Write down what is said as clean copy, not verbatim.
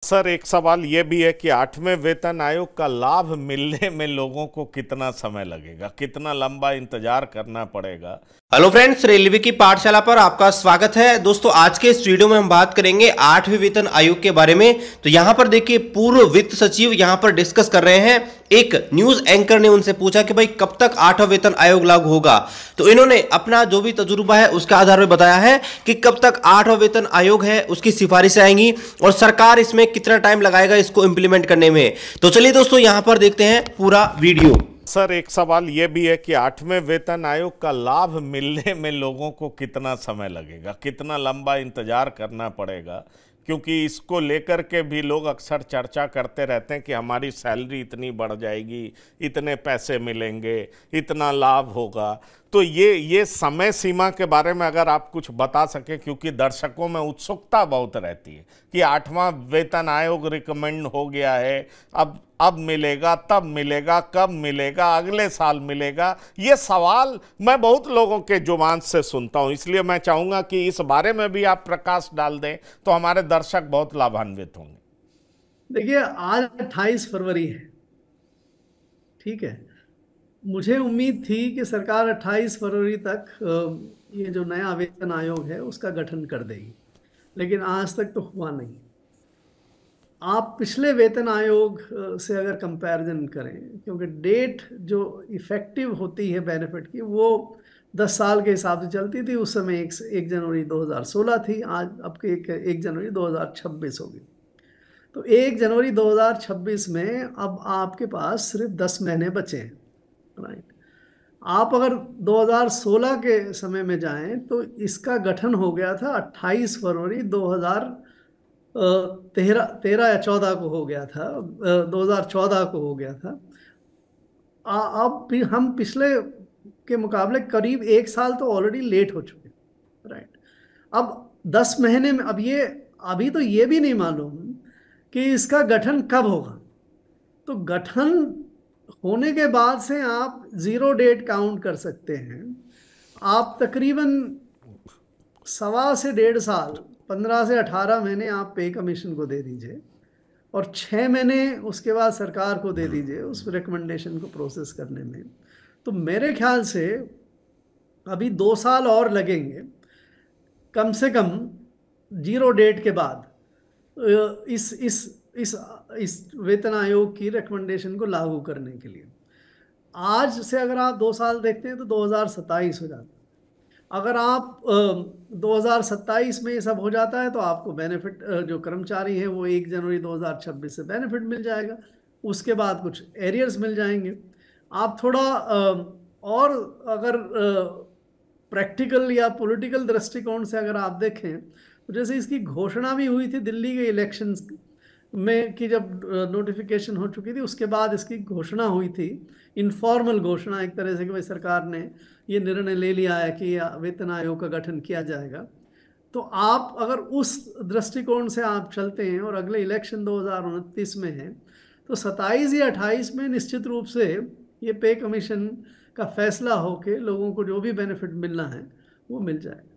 Sir, एक सवाल ये भी है कि 8वें वेतन आयोग का लाभ मिलने में लोगों को कितना समय लगेगा, कितना लंबा इंतजार करना पड़ेगा। हेलो फ्रेंड्स, रेलवे की पाठशाला पर आपका स्वागत है। दोस्तों, आज के इस वीडियो में हम बात करेंगे 8वें वेतन आयोग के बारे में। तो यहां पर देखिए, पूर्व वित्त सचिव यहां पर डिस्कस कर रहे हैं। एक न्यूज एंकर ने उनसे पूछा कि भाई कब तक 8वां वेतन आयोग लागू होगा। तो इन्होंने अपना जो भी तजुर्बा है उसके आधार पर बताया है कि कब तक 8वां वेतन आयोग है उसकी सिफारिशें आएंगी और सरकार इसमें कितना टाइम लगाएगा इसको इंप्लीमेंट करने में। तो चलिए दोस्तों, यहां पर देखते हैं पूरा वीडियो। सर, एक सवाल ये भी है कि 8वें वेतन आयोग का लाभ मिलने में लोगों को कितना समय लगेगा, कितना लंबा इंतजार करना पड़ेगा, क्योंकि इसको लेकर के भी लोग अक्सर चर्चा करते रहते हैं कि हमारी सैलरी इतनी बढ़ जाएगी, इतने पैसे मिलेंगे, इतना लाभ होगा। तो ये समय सीमा के बारे में अगर आप कुछ बता सकें, क्योंकि दर्शकों में उत्सुकता बहुत रहती है कि 8वां वेतन आयोग रिकमेंड हो गया है, अब मिलेगा, तब मिलेगा, कब मिलेगा, अगले साल मिलेगा। ये सवाल मैं बहुत लोगों के जुबान से सुनता हूं, इसलिए मैं चाहूंगा कि इस बारे में भी आप प्रकाश डाल दें तो हमारे दर्शक बहुत लाभान्वित होंगे। देखिए, आज 28 फरवरी है, ठीक है। मुझे उम्मीद थी कि सरकार 28 फरवरी तक ये जो नया वेतन आयोग है उसका गठन कर देगी, लेकिन आज तक तो हुआ नहीं। आप पिछले वेतन आयोग से अगर कंपैरिजन करें, क्योंकि डेट जो इफेक्टिव होती है बेनिफिट की वो 10 साल के हिसाब से चलती थी। उस समय 1 जनवरी 2016 थी, आज अब के 1 जनवरी 2026 होगी। तो 1 जनवरी 2026 में अब आपके पास सिर्फ 10 महीने बचे हैं, राइट। आप अगर 2016 के समय में जाएं तो इसका गठन हो गया था 28 फरवरी 2013 या 14 को हो गया था, 2014 को हो गया था। अब भी हम पिछले के मुकाबले करीब 1 साल तो ऑलरेडी लेट हो चुके हैं, राइट। अब 10 महीने में अभी तो ये भी नहीं मालूम कि इसका गठन कब होगा। तो गठन होने के बाद से आप 0 डेट काउंट कर सकते हैं। आप तकरीबन 1.25 से 1.5 साल, 15 से 18 महीने आप पे कमीशन को दे दीजिए और 6 महीने उसके बाद सरकार को दे दीजिए उस रिकमेंडेशन को प्रोसेस करने में। तो मेरे ख्याल से अभी 2 साल और लगेंगे कम से कम 0 डेट के बाद इस वेतन आयोग की रिकमेंडेशन को लागू करने के लिए। आज से अगर आप 2 साल देखते हैं तो 2027 हो जाता है। अगर आप 2027 में ये सब हो जाता है तो आपको बेनिफिट, जो कर्मचारी है वो 1 जनवरी 2026 से बेनिफिट मिल जाएगा। उसके बाद कुछ एरियर्स मिल जाएंगे। आप थोड़ा और अगर प्रैक्टिकल या पॉलिटिकल दृष्टिकोण से अगर आप देखें तो जैसे इसकी घोषणा भी हुई थी दिल्ली के इलेक्शंस में, कि जब नोटिफिकेशन हो चुकी थी उसके बाद इसकी घोषणा हुई थी, इनफॉर्मल घोषणा एक तरह से कि भाई सरकार ने ये निर्णय ले लिया है कि वेतन आयोग का गठन किया जाएगा। तो आप अगर उस दृष्टिकोण से आप चलते हैं और अगले इलेक्शन 2029 में है तो 27 या 28 में निश्चित रूप से ये पे कमीशन का फैसला होके लोगों को जो भी बेनिफिट मिलना है वो मिल जाएगा।